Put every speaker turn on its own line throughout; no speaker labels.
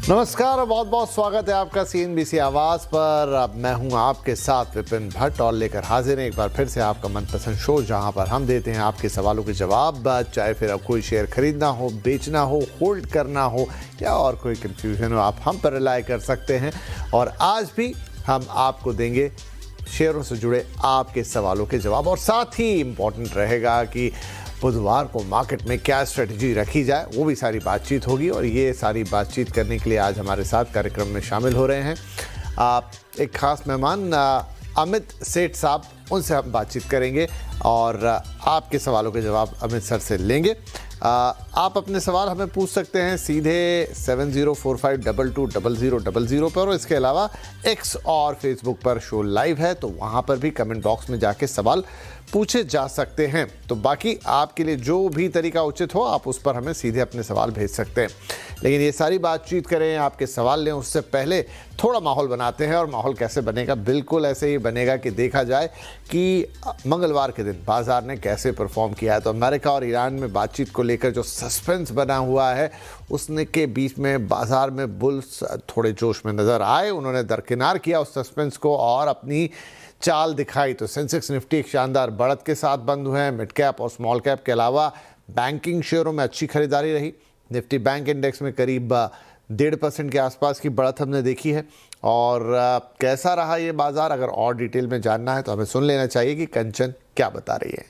नमस्कार और बहुत बहुत स्वागत है आपका CNBC आवाज पर। अब मैं हूं आपके साथ विपिन भट्ट और लेकर हाजिर हैं एक बार फिर से आपका मनपसंद शो, जहां पर हम देते हैं आपके सवालों के जवाब। चाहे फिर अब कोई शेयर खरीदना हो, बेचना हो, होल्ड करना हो या और कोई कंफ्यूजन हो, आप हम पर रिलाय कर सकते हैं। और आज भी हम आपको देंगे शेयरों से जुड़े आपके सवालों के जवाब। और साथ ही इम्पोर्टेंट रहेगा कि बुधवार को मार्केट में क्या स्ट्रेटजी रखी जाए, वो भी सारी बातचीत होगी। और ये सारी बातचीत करने के लिए आज हमारे साथ कार्यक्रम में शामिल हो रहे हैं एक खास मेहमान अमित सेठ साहब। उनसे हम बातचीत करेंगे और आपके सवालों के जवाब अमित सर से लेंगे। आप अपने सवाल हमें पूछ सकते हैं सीधे 7045220000 पर। और इसके अलावा एक्स और फेसबुक पर शो लाइव है, तो वहाँ पर भी कमेंट बॉक्स में जाके सवाल पूछे जा सकते हैं। तो बाकी आपके लिए जो भी तरीका उचित हो, आप उस पर हमें सीधे अपने सवाल भेज सकते हैं। लेकिन ये सारी बातचीत करें, आपके सवाल लें, उससे पहले थोड़ा माहौल बनाते हैं। और माहौल कैसे बनेगा? बिल्कुल ऐसे ही बनेगा कि देखा जाए कि मंगलवार के दिन बाजार ने कैसे परफॉर्म किया है। तो अमेरिका और ईरान में बातचीत को लेकर जो सस्पेंस बना हुआ है, उसने के बीच में बाजार में बुल्स थोड़े जोश में नजर आए। उन्होंने दरकिनार किया उस सस्पेंस को और अपनी चाल दिखाई। तो सेंसेक्स निफ्टी एक शानदार बढ़त के साथ बंद हुए हैं। मिड कैप और स्मॉल कैप के अलावा बैंकिंग शेयरों में अच्छी खरीदारी रही। निफ्टी बैंक इंडेक्स में करीब 1.5% के आसपास की बढ़त हमने देखी है। और कैसा रहा ये बाजार, अगर और डिटेल में जानना है तो हमें सुन लेना चाहिए कि कंचन क्या बता रही है।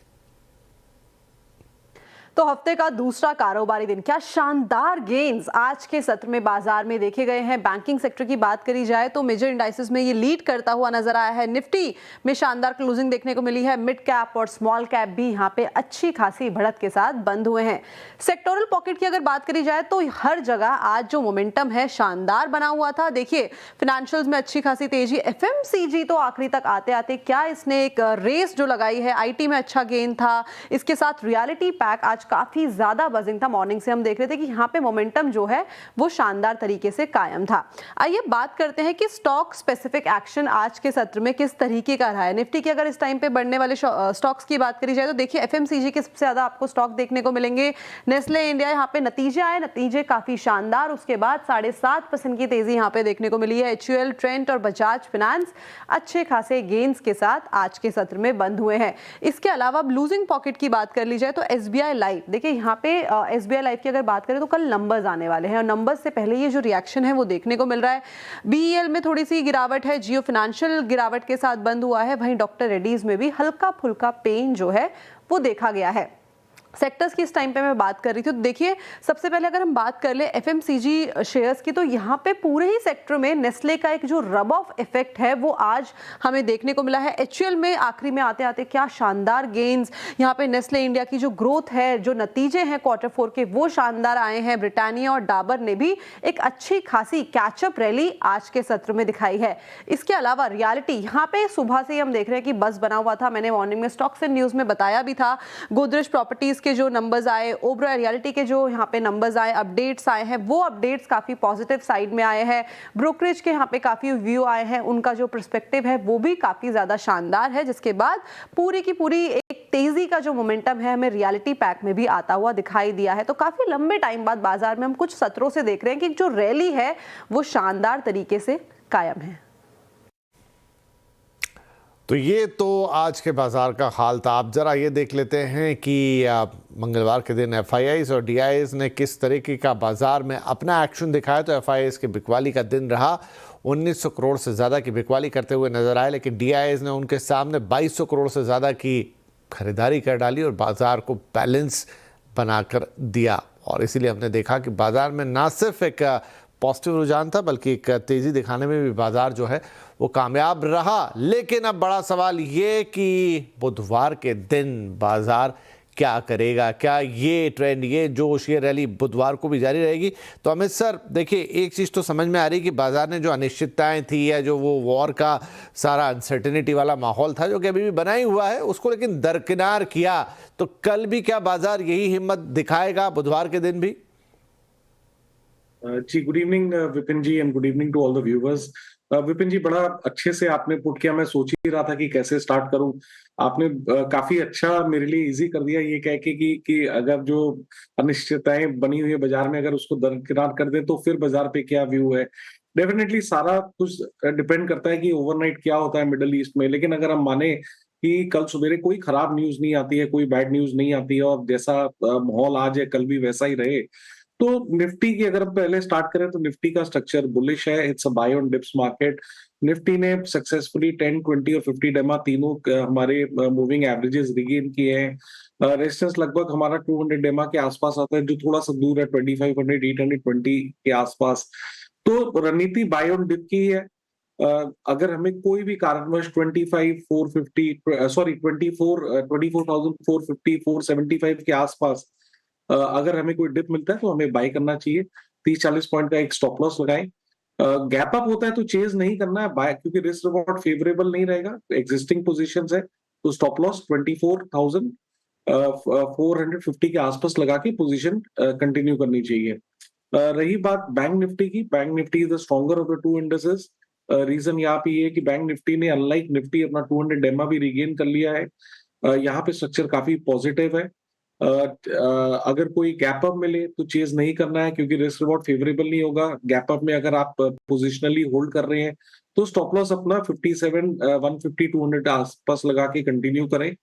तो हफ्ते का दूसरा कारोबारी दिन, क्या शानदार गेन्स आज के सत्र में बाजार में देखे गए हैं। बैंकिंग सेक्टर की बात करी जाए तो मेजर इंडाइसेस में ये लीड करता हुआ नजर आया है। निफ्टी में शानदार क्लोजिंग देखने को मिली है। मिड कैप और स्मॉल कैप भी यहाँ पे अच्छी खासी बढ़त के साथ बंद हुए हैं। सेक्टोरल पॉकेट की अगर बात करी जाए तो हर जगह आज जो मोमेंटम है शानदार बना हुआ था। देखिए फिनेंशियल्स में अच्छी खासी तेजी। FMCG तो आखिरी तक आते आते क्या इसने एक रेस जो लगाई है। IT में अच्छा गेन था। इसके साथ रियलिटी पैक आज काफी ज्यादा बजिंग था। मॉर्निंग से हम देख रहे थे कि यहाँ पे मोमेंटम जो है वो शानदार तरीके से कायम था। आइए बात करते हैं कि स्टॉक स्पेसिफिक एक्शन आज के सत्र में किस तरीके का रहा है। निफ्टी की अगर इस टाइम पे बढ़ने वाले स्टॉक्स की बात करी जाए तो देखिए FMCG के सबसे ज्यादा आपको स्टॉक देखने को मिलेंगे। नेस्ले इंडिया, यहाँ पे नतीजे आए, नतीजे काफी शानदार। उसके बाद 7.5% की तेजी यहाँ पे देखने को मिली है। HUL, ट्रेंट और बजाज फाइनेंस अच्छे खासे गेन्स के साथ आज के सत्र में बंद हुए हैं। इसके अलावा लूजिंग पॉकेट की बात कर ली जाए तो SBI लाइफ, देखिए यहाँ पे SBI लाइफ की अगर बात करें तो कल नंबर्स आने वाले हैं और नंबर्स से पहले ये जो रिएक्शन है वो देखने को मिल रहा है। BEL में थोड़ी सी गिरावट है। जियो फाइनेंशियल गिरावट के साथ बंद हुआ है। वहीं डॉक्टर रेड्डीज में भी हल्का फुल्का पेन जो है वो देखा गया है। सेक्टर्स की इस टाइम पे मैं बात कर रही थी तो देखिए सबसे पहले अगर हम बात कर ले FMCG शेयर्स की तो यहाँ पे पूरे ही सेक्टर में नेस्ले का एक जो रब ऑफ इफेक्ट है वो आज हमें देखने को मिला है। HUL में आखिरी में आते आते क्या शानदार गेन्स। यहाँ पे नेस्ले इंडिया की जो ग्रोथ है, जो नतीजे हैं Q4 के वो शानदार आए हैं। ब्रिटानिया और डाबर ने भी एक अच्छी खासी कैचअप रैली आज के सत्र में दिखाई है। इसके अलावा रियलिटी, यहाँ पे सुबह से ही हम देख रहे हैं कि बस बना हुआ था। मैंने मॉर्निंग में स्टॉक्स एंड न्यूज में बताया भी था। गोदरेज प्रॉपर्टीज के जो नंबर्स आए, ओबरा रियलिटी के जो यहाँ पे नंबर्स आए, अपडेट्स आए हैं, वो अपडेट्स काफी पॉजिटिव साइड में आए हैं। ब्रोकरेज के यहाँ पे काफी व्यू आए हैं, उनका जो पर्सपेक्टिव है वो भी काफी ज्यादा शानदार है। जिसके बाद पूरी की पूरी एक तेजी का जो मोमेंटम है हमें रियलिटी पैक में भी आता हुआ दिखाई दिया है। तो काफी लंबे टाइम बाद बाजार में हम कुछ सत्रों से देख रहे हैं कि जो रैली है वो शानदार तरीके से कायम है।
तो ये तो आज के बाजार का हाल था। आप जरा ये देख लेते हैं कि मंगलवार के दिन FIIs और DIIs ने किस तरीके का बाजार में अपना एक्शन दिखाया। तो FIIs के बिकवाली का दिन रहा। 1900 करोड़ से ज़्यादा की बिकवाली करते हुए नजर आए, लेकिन DIIs ने उनके सामने 2200 करोड़ से ज़्यादा की खरीदारी कर डाली और बाजार को बैलेंस बनाकर दिया। और इसीलिए हमने देखा कि बाजार में ना सिर्फ एक पॉजिटिव रुझान था बल्कि एक तेज़ी दिखाने में भी बाजार जो है वो कामयाब रहा। लेकिन अब बड़ा सवाल ये कि बुधवार के दिन बाजार क्या करेगा। क्या ये ट्रेंड, ये जोश, ये रैली बुधवार को भी जारी रहेगी? तो अमित सर देखिए, एक चीज़ तो समझ में आ रही कि बाजार ने जो अनिश्चितताएं थी या जो वो वॉर का सारा अनसर्टेनिटी वाला माहौल था जो कि अभी भी बना ही हुआ है, उसको लेकिन दरकिनार किया। तो कल भी क्या बाजार यही हिम्मत दिखाएगा बुधवार के दिन भी?
जी, good evening Vipin ji and good evening to all the viewers. Vipin ji, बड़ा अच्छे से आपने पुट किया। मैं सोच ही रहा था कि कैसे स्टार्ट करूं। आपने काफी अच्छा मेरे लिए इजी कर दिया ये कह के कि अगर जो अनिश्चितताएं बनी हुई है बाजार में, अगर उसको दरकिनार कर दे तो फिर बाजार पे क्या व्यू है। डेफिनेटली सारा कुछ डिपेंड करता है कि ओवरनाइट क्या होता है मिडल ईस्ट में। लेकिन अगर हम माने कि कल सवेरे कोई खराब न्यूज नहीं आती है, कोई बैड न्यूज नहीं आती है, और जैसा माहौल आज है कल भी वैसा ही रहे, तो निफ्टी की अगर हम पहले स्टार्ट करें तो निफ्टी का स्ट्रक्चर बुलिश है। It's a buy on dips market. Nifty ने सक्सेसफुली 10, 20 और 50 डेमा तीनों हमारे मूविंग एवरेजेस रिगेन किए हैं। रेजिस्टेंस लगभग हमारा 200 डेमा के आसपास आता है, जो थोड़ा सा दूर है 2500, 820 के आसपास। तो रणनीति बाय ऑन डिप की है। अगर हमें कोई भी कारणवश 25,450 सॉरी 24,450, 475 के आसपास अगर हमें कोई डिप मिलता है तो हमें बाय करना चाहिए। 30-40 पॉइंट का एक स्टॉप लॉस लगाएं। गैप अप होता है तो चेज नहीं करना है बाय, क्योंकि रिस्क रिवॉर्ड फेवरेबल नहीं रहेगा। एग्जिस्टिंग पोजीशंस है तो स्टॉप लॉस 24,450 के आसपास लगा के पोजीशन कंटिन्यू करनी चाहिए। रही बात बैंक निफ्टी की, bank Nifty is the stronger of the two indices. Reason यहाँ पे ये है कि बैंक निफ्टी ने अनलाइक निफ्टी अपना 200 डेमा भी रिगेन कर लिया है। यहाँ पे स्ट्रक्चर काफी पॉजिटिव है। अगर कोई गैप अप मिले तो चेज नहीं करना है, क्योंकि रिस्क रिवॉर्ड फेवरेबल नहीं होगा। गैप अप में अगर आप पोजिशनली होल्ड कर रहे हैं तो स्टॉप लॉस अपना 57, 150, 200 आसपास लगा के कंटिन्यू करें।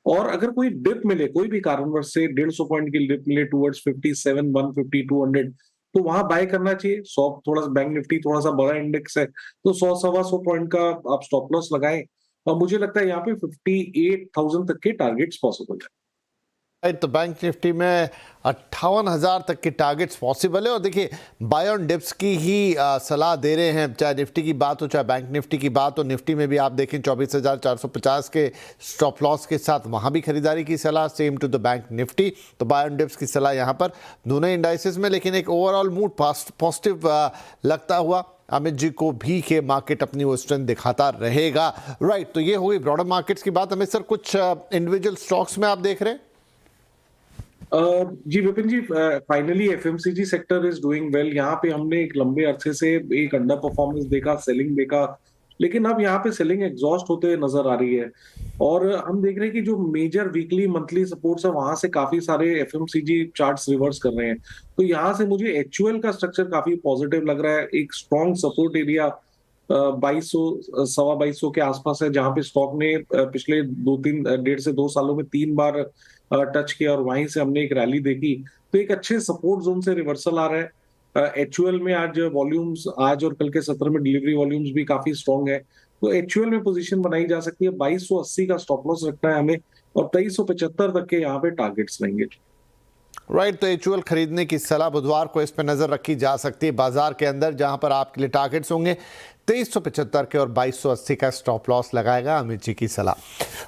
और अगर कोई डिप मिले, कोई भी कारणवश से 150 पॉइंट की डिप मिले टुवर्ड्स 57, 150, 200, तो वहां बाय करना चाहिए। 100 थोड़ा, बैंक निफ्टी थोड़ा सा बड़ा इंडेक्स है तो 100-125 पॉइंट का आप स्टॉप लॉस लगाएं। और मुझे लगता है यहाँ पे 58,000 तक के टारगेट्स पॉसिबल है।
तो बैंक निफ्टी में 58,000 तक के टारगेट्स पॉसिबल है। और देखिए, बाय ऑन डिप्स की ही सलाह दे रहे हैं, चाहे निफ्टी की बात हो चाहे बैंक निफ्टी की बात हो। निफ्टी में भी आप देखें 24,450 के स्टॉप लॉस के साथ वहां भी खरीदारी की सलाह, same to the bank Nifty. तो बाय ऑन डिप्स की सलाह यहाँ पर दोनों इंडाइसेस में। लेकिन एक ओवरऑल मूड पॉजिटिव लगता हुआ अमित जी को भी के मार्केट अपनी वो स्ट्रेंथ दिखाता रहेगा। राइट, तो ये हो गई ब्रॉडर मार्केट्स की बात। अमित सर, कुछ इंडिविजुअल स्टॉक्स में आप देख रहे हैं?
जी Vipin ji, finally FMCG sector is doing well. यहाँ पे हमने एक लंबे अरसे से एक अंडर परफॉर्मेंस देखा, सेलिंग देखा, लेकिन अब यहाँ पे सेलिंग एग्जॉस्ट होते नजर आ रही है। और हम देख रहे हैं कि जो मेजर वीकली मंथली सपोर्ट्स है वहां से काफी सारे एफएमसीजी चार्ट्स रिवर्स कर रहे हैं। तो यहाँ से मुझे एचयूएल का स्ट्रक्चर काफी पॉजिटिव लग रहा है। एक स्ट्रॉन्ग सपोर्ट एरिया 2200, 2250 के आसपास है, जहां पे स्टॉक ने पिछले 1.5 से 2 सालों में 3 बार टच किया और वहीं से हमने एक रैली देखी। तो एक अच्छे सपोर्ट जोन से रिवर्सल आ रहा है। एचयूएल में आज वॉल्यूम्स, आज और कल के सत्र में डिलीवरी वॉल्यूम्स भी काफी स्ट्रॉन्ग है, तो एचयूएल में पोजीशन बनाई जा सकती है। 2280 का स्टॉप लॉस रखना है हमें, और 2375 तक के यहाँ पे टारगेट्स रहेंगे।
राइट, तो एचयूएल खरीदने की सलाह बुधवार को इस पर नजर रखी जा सकती है बाजार के अंदर, जहां पर आपके लिए टारगेट्स होंगे 2375 के और 2280 का स्टॉप लॉस लगाएगा अमित जी की सलाह।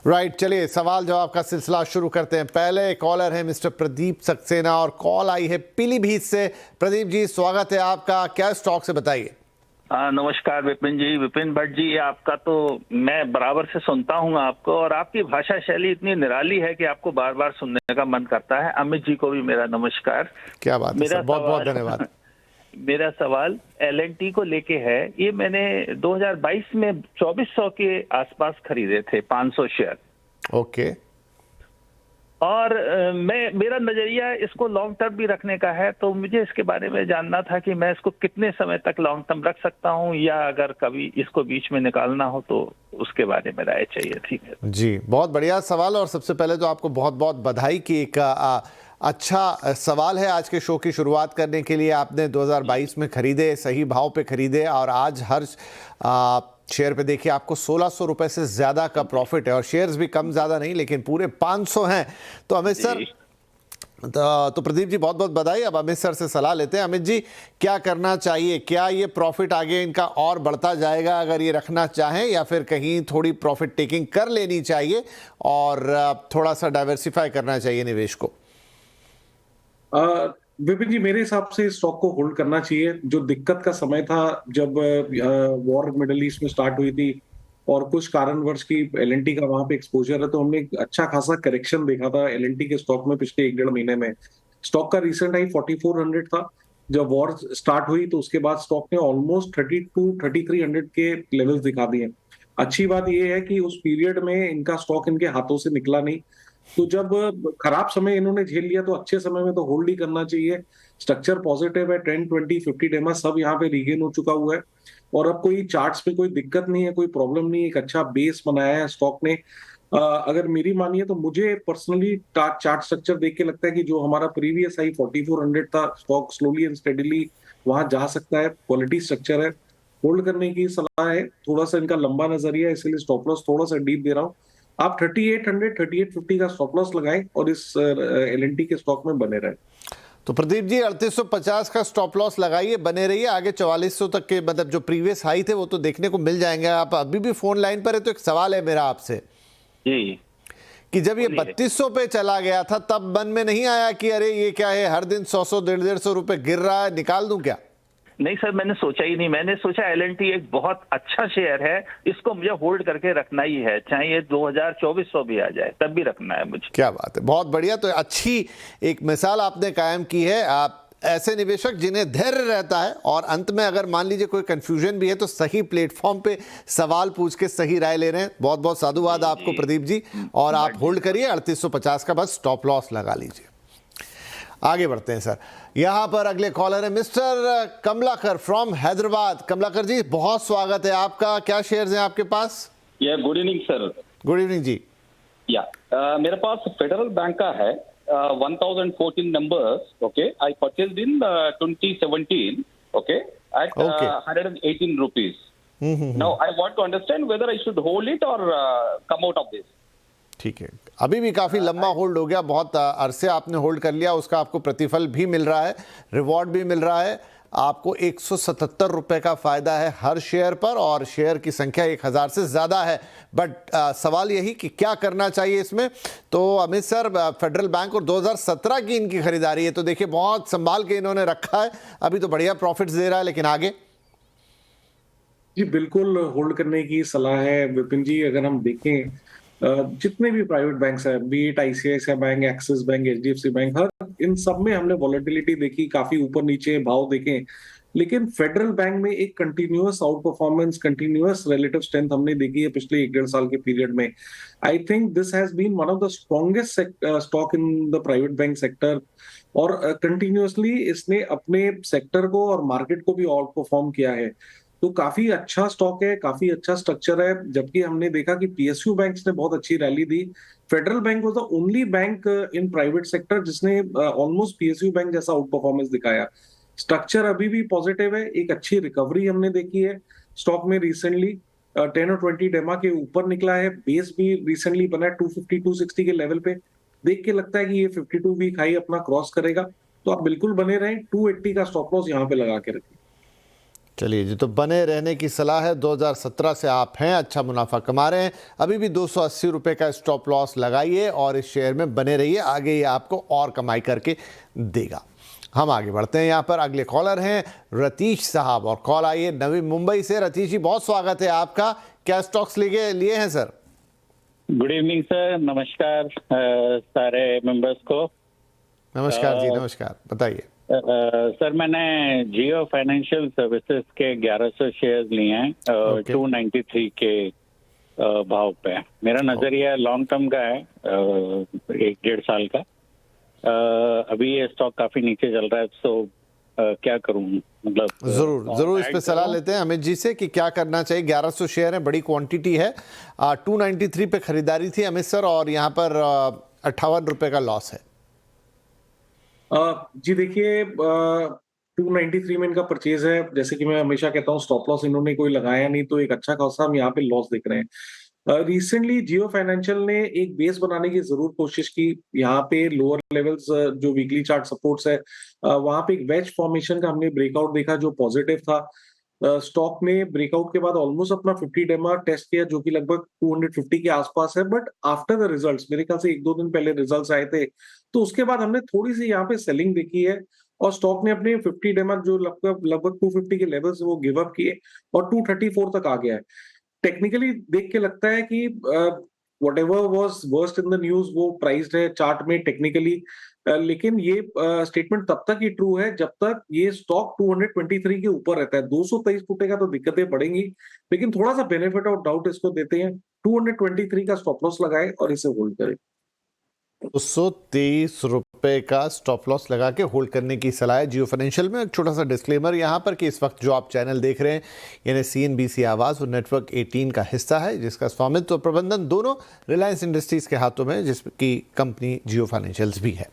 राइट, चलिए सवाल जवाब का सिलसिला शुरू करते हैं। पहले कॉलर है मिस्टर प्रदीप सक्सेना और कॉल आई है पीलीभीत से। प्रदीप जी, स्वागत है आपका, क्या स्टॉक से बताइए।
नमस्कार विपिन जी, विपिन भट्ट जी। आपका तो मैं बराबर से सुनता हूँ आपको, और आपकी भाषा शैली इतनी निराली है कि आपको बार बार सुनने का मन करता है। अमित जी को भी मेरा नमस्कार।
क्या बात है, बहुत बहुत धन्यवाद।
मेरा सवाल एलएनटी को लेके है। ये मैंने 2022 में 2400 के आसपास खरीदे थे 500 शेयर।
ओके।
और मेरा नजरिया इसको लॉन्ग टर्म भी रखने का है, तो मुझे इसके बारे में जानना था कि मैं इसको कितने समय तक लॉन्ग टर्म रख सकता हूं, या अगर कभी इसको बीच में निकालना हो तो उसके बारे में राय चाहिए। ठीक है
जी, बहुत बढ़िया सवाल। और सबसे पहले तो आपको बहुत बहुत बधाई की एक अच्छा सवाल है आज के शो की शुरुआत करने के लिए। आपने 2022 में खरीदे, सही भाव पे खरीदे, और आज हर शेयर पे देखिए आपको 1600 रुपए से ज्यादा का प्रॉफिट है, और शेयर्स भी कम ज्यादा नहीं लेकिन पूरे 500 हैं। तो अमित सर, तो प्रदीप जी बहुत बहुत बधाई। अब अमित सर से सलाह लेते हैं। अमित जी, क्या करना चाहिए? क्या ये प्रॉफिट आगे इनका और बढ़ता जाएगा अगर ये रखना चाहें, या फिर कहीं थोड़ी प्रॉफिट टेकिंग कर लेनी चाहिए और थोड़ा सा डाइवर्सिफाई करना चाहिए निवेश को?
विपिन जी, मेरे हिसाब से स्टॉक को होल्ड करना चाहिए। जो दिक्कत का समय था जब वॉर मिडिल ईस्ट में स्टार्ट हुई थी और कुछ कारणवश की एलएनटी का वहां पे एक्सपोजर है, तो हमने एक अच्छा खासा करेक्शन देखा था एलएनटी के स्टॉक में पिछले 1-1.5 महीने में। स्टॉक का रिसेंट हाई 4400 था। जब वॉर स्टार्ट हुई तो उसके बाद स्टॉक ने ऑलमोस्ट 32-3300 के लेवल्स दिखा दिए। अच्छी बात यह है कि उस पीरियड में इनका स्टॉक इनके हाथों से निकला नहीं, तो जब खराब समय इन्होंने झेल लिया तो अच्छे समय में तो होल्ड ही करना चाहिए। स्ट्रक्चर पॉजिटिव है, 10, 20, 50 डेमा सब यहाँ पे रीगेन हो चुका हुआ है और अब कोई चार्ट्स में कोई दिक्कत नहीं है, कोई प्रॉब्लम नहीं है, एक अच्छा बेस बनाया है स्टॉक ने। अगर मेरी मानिए तो मुझे पर्सनली चार्ट स्ट्रक्चर देख के लगता है कि जो हमारा प्रीवियस हाई 4400 था, स्टॉक स्लोली एंड स्टेडीली वहां जा सकता है। क्वालिटी स्ट्रक्चर है, होल्ड करने की सलाह है। थोड़ा सा इनका लंबा नजरिया है, इसीलिए स्टॉप लॉस थोड़ा सा डीप दे रहा हूँ। आप 3800, 3850 का स्टॉप लॉस लगाएं और इस एलएनटी के स्टॉक में बने रहें।
तो प्रदीप जी 3850 का स्टॉप लॉस लगाइए, बने रहिए। आगे 4400 तक के मतलब जो प्रीवियस हाई थे वो तो देखने को मिल जाएंगे। आप अभी भी फोन लाइन पर है तो एक सवाल है मेरा आपसे
जी
कि जब ये 3200 पे चला गया था तब मन में नहीं आया कि अरे ये क्या है, हर दिन 100 150 रुपए गिर रहा है, निकाल दूं क्या?
नहीं सर, मैंने सोचा ही नहीं। मैंने सोचा एलएनटी एक बहुत अच्छा शेयर है, इसको मुझे होल्ड करके रखना ही है, चाहे ये 2400 भी आ जाए तब भी रखना है मुझे।
क्या बात है, बहुत बढ़िया। तो अच्छी एक मिसाल आपने कायम की है। आप ऐसे निवेशक जिन्हें धैर्य रहता है और अंत में अगर मान लीजिए कोई कंफ्यूजन भी है तो सही प्लेटफॉर्म पे सवाल पूछ के सही राय ले रहे हैं। बहुत बहुत साधुवाद आपको प्रदीप जी, और आप होल्ड करिए 3850 का बस स्टॉप लॉस लगा लीजिए। आगे बढ़ते हैं सर, यहाँ पर अगले कॉलर है मिस्टर कमलाकर फ्रॉम हैदराबाद। कमलाकर जी बहुत स्वागत है आपका। क्या शेयर्स हैं आपके पास?
Good evening sir.
Good evening जी।
मेरे पास फेडरल बैंक का है 1014 numbers. Okay, I purchased in 2017. Okay, at 118 rupees. Now I want to understand whether I should hold it or come out of this.
ठीक है, अभी भी काफ़ी लंबा होल्ड हो गया, बहुत अरसे आपने होल्ड कर लिया, उसका आपको प्रतिफल भी मिल रहा है, रिवॉर्ड भी मिल रहा है। आपको 177 रुपए का फ़ायदा है हर शेयर पर और शेयर की संख्या 1000 से ज़्यादा है। बट सवाल यही कि क्या करना चाहिए इसमें। तो अमित सर, फेडरल बैंक और 2017 की इनकी खरीदारी है, तो देखिए बहुत संभाल के इन्होंने रखा है, अभी तो बढ़िया प्रॉफिट्स दे रहा है, लेकिन आगे?
जी बिल्कुल होल्ड करने की सलाह है विपिन जी। अगर हम देखें जितने भी प्राइवेट बैंक्स हैं, be it ICICI bank, Axis bank, HDFC bank, हर इन सब में हमने वॉलेटिलिटी देखी, काफी ऊपर नीचे भाव देखे, लेकिन फेडरल बैंक में एक continuous outperformance, continuous relative strength हमने देखी है पिछले 1-1.5 साल के पीरियड में। I think this has been one of the strongest stock in the private bank sector और कंटिन्यूअसली इसने अपने सेक्टर को और मार्केट को भी आउट परफॉर्म किया है। तो काफी अच्छा स्टॉक है, काफी अच्छा स्ट्रक्चर है। जबकि हमने देखा कि पीएसयू बैंक्स ने बहुत अच्छी rally the, federal bank was the only bank in private sector जिसने ऑलमोस्ट पीएसयू बैंक जैसा आउट परफॉर्मेंस दिखाया। स्ट्रक्चर अभी भी पॉजिटिव है, एक अच्छी रिकवरी हमने देखी है स्टॉक में रिसेंटली। 10 और 20 डेमा के ऊपर निकला है, बेस भी रिसेंटली बना है 250 260 के लेवल पे। देख के लगता है कि ये 52 वीक हाई अपना क्रॉस करेगा, तो आप बिल्कुल बने रहें। 280 का स्टॉप लॉस यहाँ पे लगा के रखिए।
चलिए जी, तो बने रहने की सलाह है। 2017 से आप हैं, अच्छा मुनाफा कमा रहे हैं, अभी भी 280 रुपये का स्टॉप लॉस लगाइए और इस शेयर में बने रहिए, आगे ये आपको और कमाई करके देगा। हम आगे बढ़ते हैं, यहाँ पर अगले कॉलर हैं रतीश साहब और कॉल आई है नवी मुंबई से। रतीश जी बहुत स्वागत है आपका। क्या स्टॉक्स लिए हैं सर?
गुड इवनिंग सर, नमस्कार सारे मेंबर्स को।
नमस्कार जी, नमस्कार, बताइए।
सर मैंने जियो फाइनेंशियल सर्विसेज के 1100 शेयर्स लिए हैं 293 के भाव पे। मेरा नजरिया लॉन्ग टर्म का है, 1-1.5 साल का। अभी ये स्टॉक काफी नीचे चल रहा है, तो क्या करूं, मतलब
जरूर इस पे सलाह लेते हैं अमित जी से कि क्या करना चाहिए। 1100 शेयर है, बड़ी क्वांटिटी है, 293 पे खरीदारी थी अमित सर और यहाँ पर 58 रुपए का लॉस है।
जी देखिए, 293 में इनका परचेज है। जैसे कि मैं हमेशा कहता हूँ, स्टॉप लॉस इन्होंने कोई लगाया नहीं, तो एक अच्छा खासा हम यहाँ पे लॉस देख रहे हैं। रिसेंटली जियो फाइनेंशियल ने एक बेस बनाने की जरूर कोशिश की। यहाँ पे लोअर लेवल्स जो वीकली चार्ट सपोर्ट्स है, वहां पे एक वेज फॉर्मेशन का हमने ब्रेकआउट देखा जो पॉजिटिव था। स्टॉक ने ब्रेकआउट के बाद ऑलमोस्ट अपना 50 डेमा टेस्ट किया, जो कि लगभग 250 के आसपास है। बट आफ्टर द रिजल्ट्स, मेरे ख्याल से 1-2 दिन पहले रिजल्ट्स आए थे, तो उसके बाद हमने थोड़ी सी यहाँ पे सेलिंग देखी है और स्टॉक ने अपने 50 डेमा जो लगभग 250 के लेवल्स वो गिव अप किए और 234 तक आ गया है। टेक्निकली देख के लगता है कि whatever was worst in the news वो प्राइस्ड है चार्ट में टेक्निकली लेकिन ये स्टेटमेंट तब तक ही ट्रू है जब तक ये स्टॉक 223 के ऊपर रहता है। 223 टूटेगा तो दिक्कतें पड़ेंगी, लेकिन थोड़ा सा बेनिफिट ऑफ डाउट इसको देते हैं। 223 का स्टॉप लॉस लगाए और इसे होल्ड करें।
223 रुपए का स्टॉप लॉस लगा के होल्ड करने की सलाह है जियो फाइनेंशियल में। एक छोटा सा डिस्क्लेमर यहाँ पर कि इस वक्त जो आप चैनल देख रहे हैं यानी CNBC आवाज़ वो नेटवर्क 18 का हिस्सा है, जिसका स्वामित्व और प्रबंधन दोनों रिलायंस इंडस्ट्रीज के हाथों में, जिसकी कंपनी जियो फाइनेंशियल्स भी है।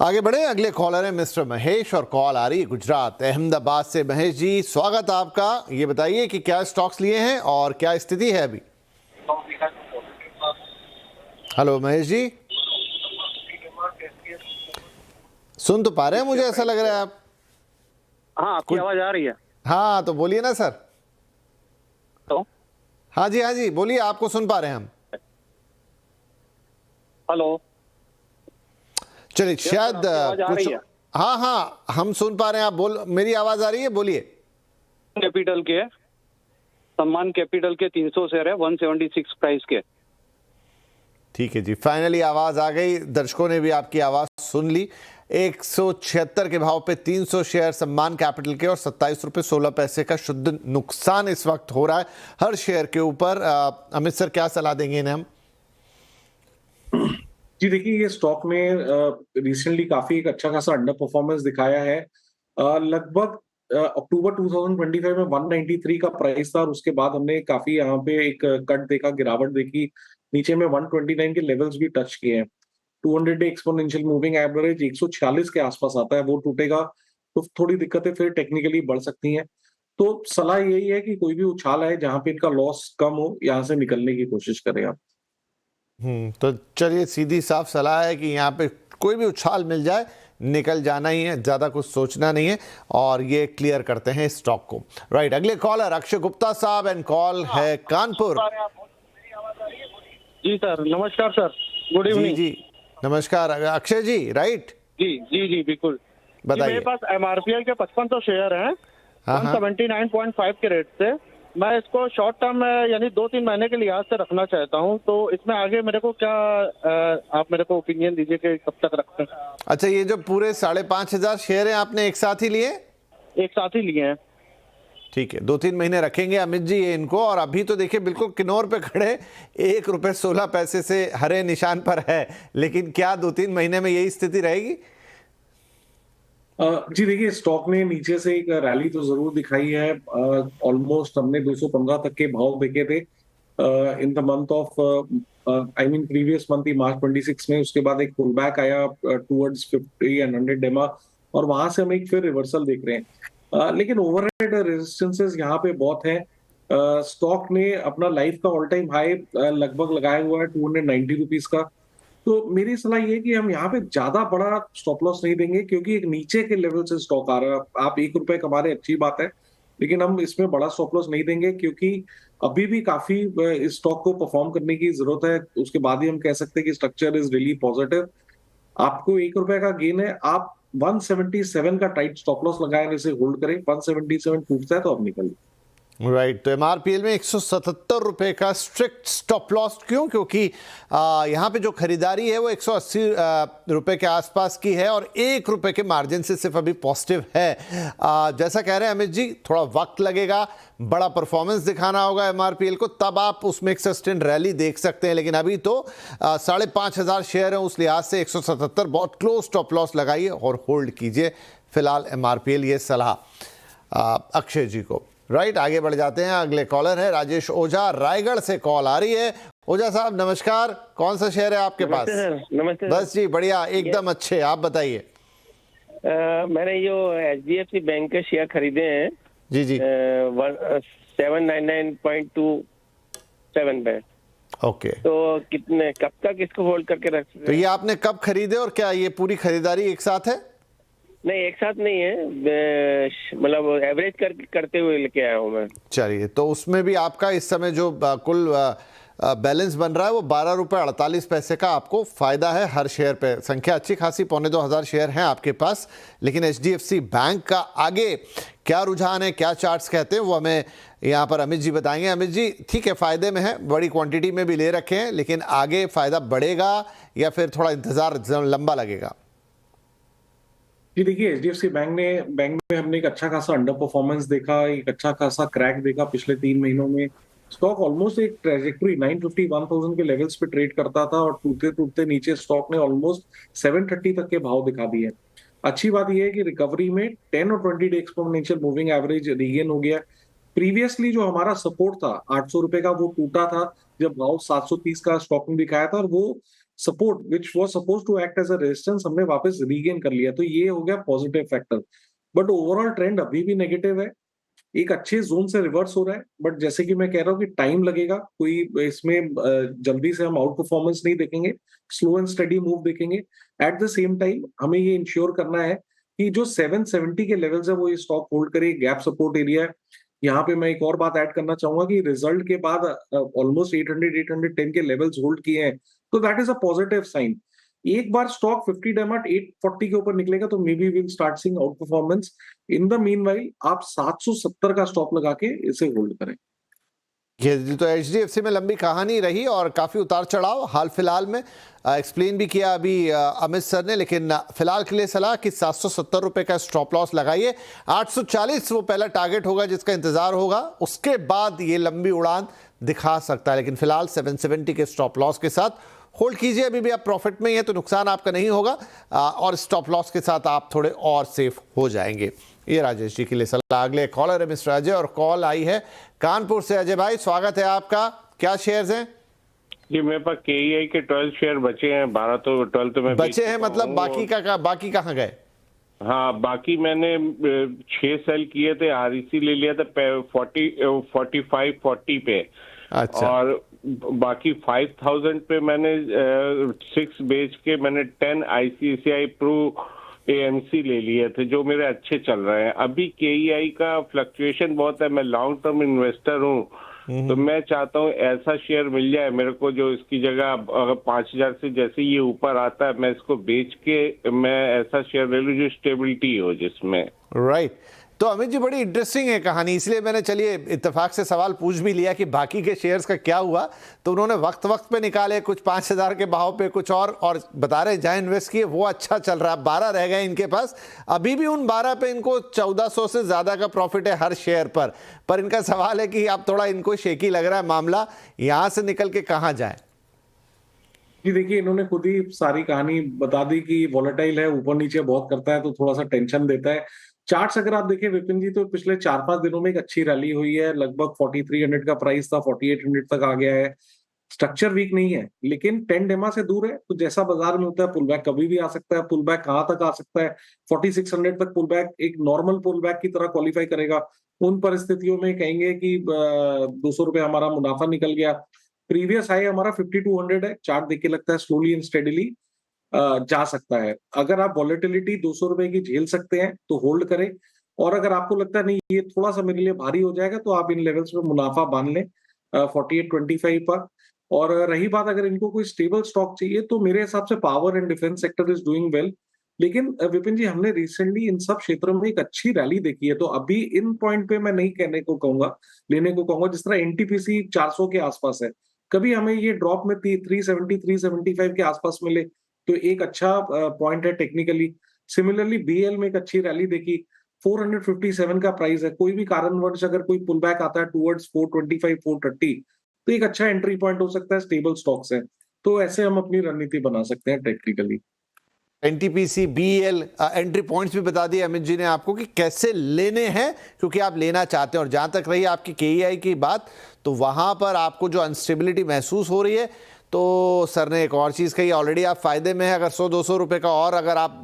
आगे बढ़े, अगले कॉलर है मिस्टर महेश और कॉल आ रही है गुजरात अहमदाबाद से। महेश जी, स्वागत आपका। ये बताइए कि क्या स्टॉक्स लिए हैं और क्या स्थिति है अभी। हेलो महेश जी, सुन तो पा रहे हैं? मुझे ऐसा लग रहा है आप।
हाँ, आपकी आवाज आ रही है।
हाँ तो बोलिए ना सर।
तो
हाँ जी बोलिए, आपको सुन पा रहे हैं हम।
हेलो,
चलिए शायद कुछ। हाँ हम सुन पा रहे हैं, आप बोल, मेरी आवाज आ रही है, बोलिए।
कैपिटल के सम्मान कैपिटल के 300 शेयर है, 176 प्राइस के।
ठीक है जी, फाइनली आवाज आ गई, दर्शकों ने भी आपकी आवाज सुन ली। 176 के भाव पे 300 शेयर सम्मान कैपिटल के और 27 रुपये 16 पैसे का शुद्ध नुकसान इस वक्त हो रहा है हर शेयर के ऊपर। अमित सर, क्या सलाह देंगे इन्हें हम?
जी देखिए, ये स्टॉक ने रिसेंटली काफी एक अच्छा खासा अंडर परफॉर्मेंस दिखाया है। लगभग अक्टूबर 2025 में 193 का प्राइस था और उसके बाद हमने काफी यहाँ पे एक कट देखा, गिरावट देखी, नीचे में 129 के लेवल्स भी टच किए हैं। 200 डे एक्सपोनेंशियल मूविंग एवरेज 146 के आसपास आता है, वो टूटेगा तो थोड़ी दिक्कतें फिर टेक्निकली बढ़ सकती हैं। तो सलाह यही है कि कोई भी उछाल आए जहां पे इनका लॉस कम हो, यहाँ से निकलने की कोशिश करें आप।
तो चलिए, सीधी साफ सलाह है कि यहाँ पे कोई भी उछाल मिल जाए निकल जाना ही है, ज्यादा कुछ सोचना नहीं है, और ये क्लियर करते हैं स्टॉक को। राइट, अगले कॉलर अक्षय गुप्ता साहब एंड कॉल है कानपुर।
जी सर, नमस्कार सर, गुड इवनिंग।
जी नमस्कार अक्षय जी। राइट,
जी बिल्कुल
बताइए।
मेरे पास MRPL के 5500 शेयर हैं 179.5 के रेट से। मैं इसको शॉर्ट टर्म में यानी 2-3 महीने के लिहाज से रखना चाहता हूं, तो इसमें आगे मेरे को क्या आप मेरे को ओपिनियन दीजिए कि कब तक रखते हैं।
अच्छा, ये जो पूरे 5,500 शेयर हैं आपने एक साथ ही लिए?
एक साथ ही लिए हैं।
ठीक है, 2-3 महीने रखेंगे अमित जी ये इनको। और अभी तो देखिए बिल्कुल किनोर पे खड़े 1 रुपये 16 पैसे से हरे निशान पर है, लेकिन क्या 2-3 महीने में यही स्थिति रहेगी?
जी देखिए, स्टॉक ने नीचे से एक रैली तो जरूर दिखाई है। ऑलमोस्ट हमने 215 तक के भाव देखे थे in the month of previous month ही मार्च 26 में। उसके बाद एक पुल बैक आया टुवर्ड्स 50 एंड 100 डेमा, और वहां से हम एक फिर रिवर्सल देख रहे हैं। लेकिन ओवरहेड रेजिस्टेंसेस यहाँ पे बहुत है। स्टॉक ने अपना लाइफ का ऑल टाइम हाई लगभग लगाया हुआ है 290 रुपीज का। तो मेरी सलाह ये है कि हम यहाँ पे ज्यादा बड़ा स्टॉप लॉस नहीं देंगे, क्योंकि एक नीचे के लेवल से स्टॉक आ रहा है। आप 1 रुपए कमा रहे, अच्छी बात है, लेकिन हम इसमें बड़ा स्टॉप लॉस नहीं देंगे, क्योंकि अभी भी काफी इस स्टॉक को परफॉर्म करने की जरूरत है। उसके बाद ही हम कह सकते हैं कि स्ट्रक्चर इज रियली पॉजिटिव। आपको 1 रुपए का गेन है, आप 177 का टाइट स्टॉप लॉस लगाए, इसे होल्ड करें। 177 टूटता है तो आप निकल।
राइट, तो MRPL में 177 रुपए का स्ट्रिक्ट स्टॉप लॉस। क्यों? क्योंकि यहाँ पे जो खरीदारी है वो 180 रुपए के आसपास की है और 1 रुपए के मार्जिन से सिर्फ अभी पॉजिटिव है। जैसा कह रहे हैं अमित जी, थोड़ा वक्त लगेगा, बड़ा परफॉर्मेंस दिखाना होगा MRPL को, तब आप उसमें एक सस्टेन रैली देख सकते हैं। लेकिन अभी तो 5,500 शेयर है, उस लिहाज से 177 बहुत क्लोज स्टॉप लॉस लगाइए और होल्ड कीजिए फिलहाल MRPL। ये सलाह अक्षय जी को। राइट, आगे बढ़ जाते हैं। अगले कॉलर है राजेश ओझा, रायगढ़ से कॉल आ रही है। ओझा साहब नमस्कार, कौन सा शेयर है आपके पास?
नमस्ते
बस जी बढ़िया, एकदम अच्छे, आप बताइए।
मैंने जो HDFC बैंक के शेयर खरीदे हैं
जी
799.27 पे।
ओके,
तो कितने कब तक इसको होल्ड करके रख सकते हैं?
तो ये आपने कब खरीदे और क्या ये पूरी खरीदारी एक साथ है?
नहीं, एक साथ नहीं है, मतलब एवरेज करते हुए लेके आया हूँ मैं।
चलिए, तो उसमें भी आपका इस समय जो कुल बैलेंस बन रहा है वो 12 रुपये 48 पैसे का आपको फायदा है हर शेयर पे। संख्या अच्छी खासी, 2,500 शेयर हैं आपके पास। लेकिन HDFC बैंक का आगे क्या रुझान है, क्या चार्ट्स कहते हैं, वो हमें यहाँ पर अमित जी बताएंगे। अमित जी, ठीक है, फायदे में है, बड़ी क्वांटिटी में भी ले रखे हैं, लेकिन आगे फायदा बढ़ेगा या फिर थोड़ा इंतजार लंबा लगेगा?
जी देखिए, एचडीएफसी बैंक में हमने एक अच्छा खासा अंडर परफॉर्मेंस देखा, एक अच्छा खासा क्रैक देखा पिछले 3 महीनों में। स्टॉक ऑलमोस्ट एक ट्रेजेक्टरी 950 1000 के लेवल्स पे ट्रेड करता था और टूटते टूटते नीचे स्टॉक ने ऑलमोस्ट 730 तक के भाव दिखा दिए। अच्छी बात यह है कि रिकवरी में 10 और 20 day exponential moving average regain हो गया। प्रीवियसली जो हमारा सपोर्ट था 800 रुपए का, वो टूटा था जब भाव 730 का स्टॉक ने दिखाया था, और वो support which was supposed to act as a resistance हमने वापस रीगेन कर लिया। तो ये हो गया positive factor. But overall trend अभी भी नेगेटिव है, एक अच्छे जोन से रिवर्स हो रहा है। बट जैसे कि मैं कह रहा हूँ कि टाइम लगेगा, कोई इसमें जल्दी से हम आउट परफॉर्मेंस नहीं देखेंगे, स्लो एंड स्टडी मूव देखेंगे। एट द सेम टाइम हमें ये इंश्योर करना है कि जो 770 के लेवल्स है वो ये स्टॉक होल्ड करे, गैप सपोर्ट एरिया है। यहाँ पे मैं एक और बात ऐड करना चाहूंगा कि रिजल्ट के बाद ऑलमोस्ट 800 810 के लेवल्स होल्ड किए हैं, तो that is a positive sign. एक बार स्टॉक 50 डेमट 840 के ऊपर निकलेगा तो may be will start seeing out performance. In the meanwhile आप 770 का स्टॉप लगा के इसे होल्ड करें।
ये तो एचडीएफसी में लंबी कहानी रही और काफ़ी उतार चढ़ाव हाल फिलहाल में एक्सप्लेन भी किया अभी अमित सर ने, लेकिन फिलहाल के लिए सलाह कि 770 रुपये का स्टॉप लॉस लगाइए। 840 वो पहला टारगेट होगा जिसका इंतजार होगा, उसके बाद ये लंबी उड़ान दिखा सकता है, लेकिन फिलहाल 770 के स्टॉप लॉस के साथ होल्ड कीजिए। अभी भी आप प्रॉफिट में ही है तो नुकसान आपका नहीं होगा, और स्टॉप लॉस के साथ आप थोड़े और सेफ हो जाएंगे। ये राजेश जी के लिए सलाह। अगले कॉलर है मिस्टर अजय, और कॉल आई है कानपुर से। अजय भाई स्वागत है आपका, क्या शेयर्स हैं?
जी मेरे पास केईआई के 12 शेयर बचे हैं, 12 तो 12 तो मैं
बचे हैं, मतलब बाकी कहाँ गए?
हाँ बाकी मैंने 6 सेल किए थे, आरईसी ले लिया था 45-40 पे।
अच्छा।
और बाकी 5000 पे मैंने 6 बेच के मैंने 10 आईसीआईसीआई प्रू एएमसी ले लिए थे जो मेरे अच्छे चल रहे हैं। अभी केईआई का फ्लक्चुएशन बहुत है, मैं लॉन्ग टर्म इन्वेस्टर हूँ, तो मैं चाहता हूँ ऐसा शेयर मिल जाए मेरे को जो इसकी जगह अगर 5000 से जैसे ये ऊपर आता है मैं इसको बेच के मैं ऐसा शेयर ले लूँ जो स्टेबिलिटी हो जिसमें।
राइट। तो अमित जी बड़ी इंटरेस्टिंग है कहानी, इसलिए मैंने चलिए इत्तेफाक से सवाल पूछ भी लिया कि बाकी के शेयर्स का क्या हुआ। तो उन्होंने वक्त पे निकाले, कुछ 5000 के भाव पे, कुछ और बता रहे जहां इन्वेस्ट किए वो अच्छा चल रहा है। 12 रह गए इनके पास, अभी भी उन 12 पे इनको 1400 से ज्यादा का प्रॉफिट है हर शेयर पर इनका सवाल है कि अब थोड़ा इनको शेकी लग रहा है मामला, यहां से निकल के कहां जाए?
जी देखिए, इन्होंने खुद ही सारी कहानी बता दी कि वॉलेटाइल है, ऊपर नीचे बहुत करता है, तो थोड़ा सा टेंशन देता है। चार्ट्स अगर आप देखें विपिन जी, तो पिछले 4-5 दिनों में एक अच्छी रैली हुई है, लगभग 4300 का प्राइस था, 4800 तक आ गया है। स्ट्रक्चर वीक नहीं है, लेकिन 10 डेमा से दूर है, तो जैसा बाजार में होता है पुल बैक कभी भी आ सकता है। पुल बैक कहाँ तक आ सकता है? 4600 तक पुल बैक एक नॉर्मल पुल बैक की तरह क्वालिफाई करेगा। उन परिस्थितियों में कहेंगे कि 200 रुपए हमारा मुनाफा निकल गया। प्रीवियस हाई हमारा 5200 है, चार्ट देख के लगता है स्लोली एंड स्टेडिली जा सकता है। अगर आप वॉलेटिलिटी 200 रुपए की झेल सकते हैं तो होल्ड करें, और अगर आपको लगता है नहीं ये थोड़ा सा मेरे लिए भारी हो जाएगा तो आप इन लेवल्स पे मुनाफा बांध लें 4825 पर। और रही बात अगर इनको कोई स्टेबल स्टॉक चाहिए तो मेरे हिसाब से power and defence sector is doing well. लेकिन विपिन जी, हमने रिसेंटली इन सब क्षेत्रों में एक अच्छी रैली देखी है, तो अभी इन पॉइंट पे मैं नहीं लेने को कहूंगा। जिस तरह एनटीपीसी 400 के आसपास है, कभी हमें ये ड्रॉप में 370 375 के आसपास मिले तो एक अच्छा पॉइंट है टेक्निकली। सिमिलरली बीएल में एक अच्छी रैली देखी, 457 का प्राइस है, कोई भी कारणवश अगर कोई पुल बैक आता है टुवर्ड्स 425 430 तो एक अच्छा एंट्री पॉइंट हो सकता है, स्टेबल स्टॉक्स है। तो ऐसे हम अपनी रणनीति बना सकते हैं technically.
NTPC BL entry points भी बता दिए अमित जी ने आपको कि कैसे लेने हैं, क्योंकि आप लेना चाहते हैं। और जहां तक रही आपकी केईआई की बात, तो वहां पर आपको जो अनस्टेबिलिटी महसूस हो रही है, तो सर ने एक और चीज़ कही, ऑलरेडी आप फायदे में है। अगर 100-200 रुपये का और अगर आप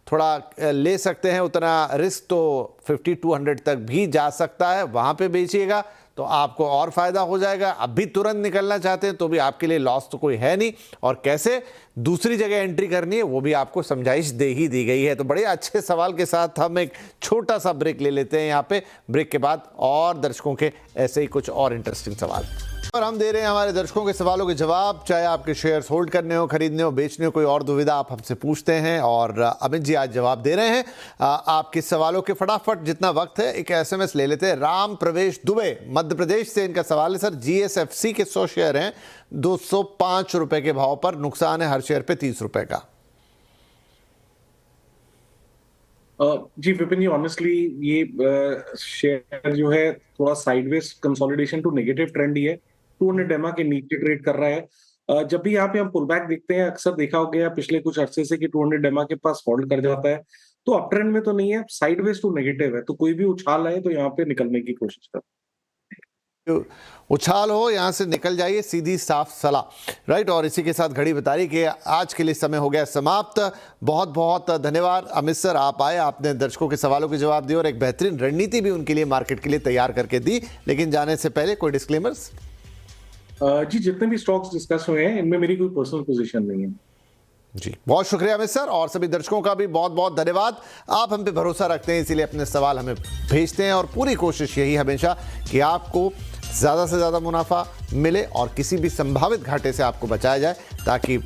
थोड़ा ले सकते हैं उतना रिस्क, तो 5200 तक भी जा सकता है, वहाँ पे बेचिएगा तो आपको और फायदा हो जाएगा। अभी तुरंत निकलना चाहते हैं तो भी आपके लिए लॉस तो कोई है नहीं, और कैसे दूसरी जगह एंट्री करनी है वो भी आपको समझाइश दे ही दी गई है। तो बड़े अच्छे सवाल के साथ हम एक छोटा सा ब्रेक ले लेते हैं यहाँ पे। ब्रेक के बाद और दर्शकों के ऐसे ही कुछ और इंटरेस्टिंग सवाल, और हम दे रहे हैं हमारे दर्शकों के सवालों के जवाब। चाहे आपके शेयर्स होल्ड करने हो, खरीदने हो, बेचने हो, कोई और दुविधा आप हमसे पूछते हैं, और अमित जी आज जवाब दे रहे हैं आपके सवालों के। फटाफट जितना वक्त है एक एसएमएस ले लेते हैं। राम प्रवेश दुबे मध्य प्रदेश से, इनका सवाल है सर, जीएसएफसी के 100 शेयर हैं 205 रुपए के भाव पर, नुकसान है हर शेयर पे 30 रुपए का।
जी विपिन जी, ऑनेस्टली ये शेयर जो है थोड़ा sideways consolidation to negative trend ही है। 200 डेमा के नीचे ट्रेड कर रहा है। जब भी यहाँ पे हम पुल बैक देखते हैं, अक्सर देखा हो गया पिछले कुछ अरसे से कि 200 डेमा के पास होल्ड कर जाता है, तो अप ट्रेंड में तो नहीं है, साइडवेज टू नेगेटिव है। तो कोई भी उछाल आए तो यहाँ पे निकलने की कोशिश कर,
उछाल हो यहां से निकल जाइए, सीधी साफ सलाह। राइट, और इसी के साथ घड़ी बता रही कि आज के लिए समय हो गया समाप्त। बहुत बहुत धन्यवाद अमित सर, आप आए, आपने दर्शकों के सवालों के जवाब दिए और एक बेहतरीन रणनीति भी उनके लिए मार्केट के लिए तैयार करके दी। लेकिन जाने से पहले कोई डिस्क्लेमर्स?
जी जितने भी स्टॉक्स डिस्कस हुए हैं इनमें मेरी कोई पर्सनल पोजीशन नहीं है।
जी बहुत शुक्रिया अमित सर, और सभी दर्शकों का भी बहुत बहुत धन्यवाद। आप हम पे भरोसा रखते हैं, इसीलिए अपने सवाल हमें भेजते हैं और पूरी कोशिश यही हमेशा कि आपको ज़्यादा से ज़्यादा मुनाफा मिले और किसी भी संभावित घाटे से आपको बचाया जाए, ताकि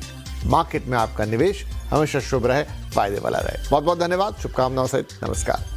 मार्केट में आपका निवेश हमेशा शुभ रहे, फायदे वाला रहे। बहुत बहुत धन्यवाद, शुभकामनाओं सहित नमस्कार।